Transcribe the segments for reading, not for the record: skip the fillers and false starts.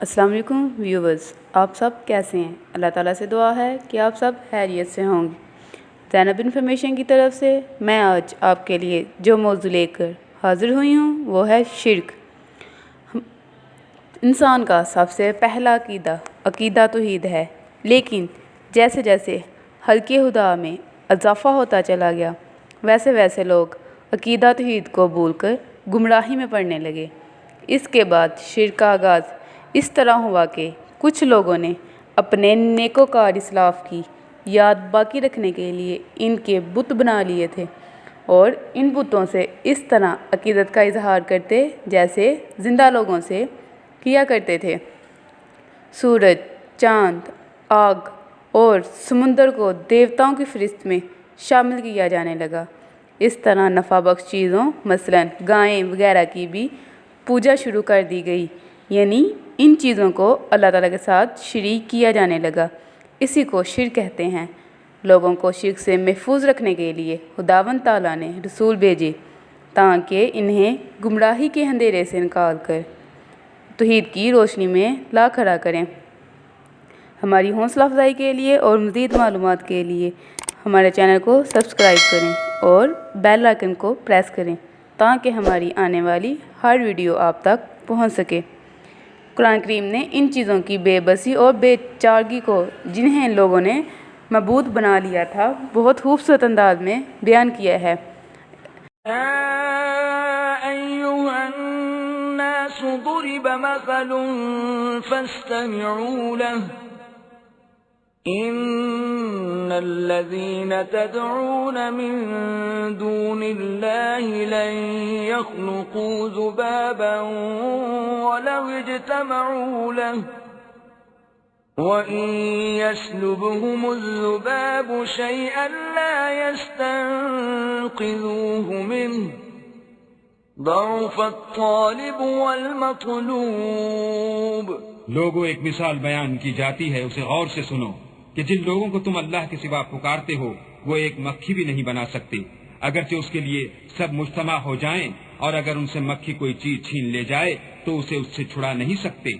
अस्सलाम वालेकुम व्यूवर्स, आप सब कैसे हैं। अल्लाह ताला से दुआ है कि आप सब खैरियत से होंगे। ज़ैनब इन्फॉर्मेशन की तरफ से मैं आज आपके लिए जो मौजू लेकर हाज़िर हुई हूँ वो है शिर्क। इंसान का सबसे पहला अकीदा तौहीद है, लेकिन जैसे जैसे हल्के हुदा में इजाफ़ा होता चला गया वैसे वैसे लोग अकीदा तौहीद को भूलकर गुमराही में पड़ने लगे। इसके बाद शिर्क का आगाज़ इस तरह हुआ कि कुछ लोगों ने अपने नेकोकार इस्लाफ की याद बाकी रखने के लिए इनके बुत बना लिए थे और इन बुतों से इस तरह अकीदत का इजहार करते जैसे ज़िंदा लोगों से किया करते थे। सूरज, चाँद, आग और समुंदर को देवताओं की फ़हरिस्त में शामिल किया जाने लगा। इस तरह नफ़ा बख्श चीज़ों मसलन गायें वगैरह की भी पूजा शुरू कर दी गई, यानी इन चीज़ों को अल्लाह ताला के साथ शरीक किया जाने लगा। इसी को शिर्क कहते हैं। लोगों को शिर्क से महफूज रखने के लिए खुदावंद ताला ने रसूल भेजे ताकि इन्हें गुमराही के अंधेरे से निकाल कर तौहीद की रोशनी में ला खड़ा करें। हमारी हौसला अफजाई के लिए और मज़ीद मालूमात के लिए हमारे चैनल को सब्सक्राइब करें और बेल आइकन को प्रेस करें ताकि हमारी आने वाली हर वीडियो आप तक पहुंच सके। कुरान करीम ने इन चीज़ों की बेबसी और बेचारगी को जिन्हें लोगों ने मबूद बना लिया था बहुत खूबसूरत अंदाज में बयान किया है। इन्नल्लज़ीना तदऊन मिन दूनिल्लाहि लन यख्लुक़ू ज़ुबाबन वलौ इज्तमऊ लहु वइन यस्लुबहुमुज़्ज़ुबाबु शयअन ला यस्तंक़िज़ूहु मिन्हु ज़अफ़त-तालिब वल-मत्लूब। लोगों, एक मिसाल बयान की जाती है, उसे गौर से सुनो कि जिन लोगों को तुम अल्लाह के सिवा पुकारते हो वो एक मक्खी भी नहीं बना सकते, अगरचे उसके लिए सब मुज्तमा हो जाएं, और अगर उनसे मक्खी कोई चीज छीन ले जाए तो उसे उससे छुड़ा नहीं सकते।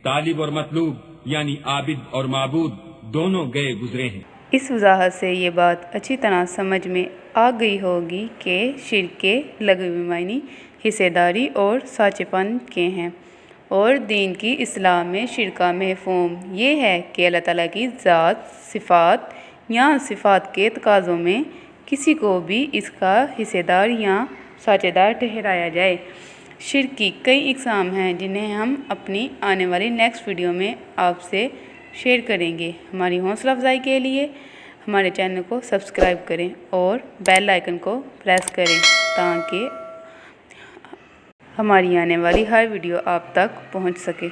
तालिब और मतलूब यानी आबिद और माबूद दोनों गए गुजरे हैं। इस वजाहत से ये बात अच्छी तरह समझ में आ गई होगी कि शिर्क के लग़वी मायने हिस्सेदारी और साचेपन के हैं और दीन की इस्लाह में शिर्क का मफ़हूम ये है कि अल्लाह ताला की ज़ात, सिफ़ात या सिफ़ात के तकाज़ों में किसी को भी इसका हिस्सेदार या साझेदार ठहराया जाए। शिर्क की कई इक़साम हैं जिन्हें हम अपनी आने वाली नेक्स्ट वीडियो में आपसे शेयर करेंगे। हमारी हौसला अफजाई के लिए हमारे चैनल को सब्सक्राइब करें और बेल आइकन को प्रेस करें ताकि हमारी आने वाली हर वीडियो आप तक पहुंच सके।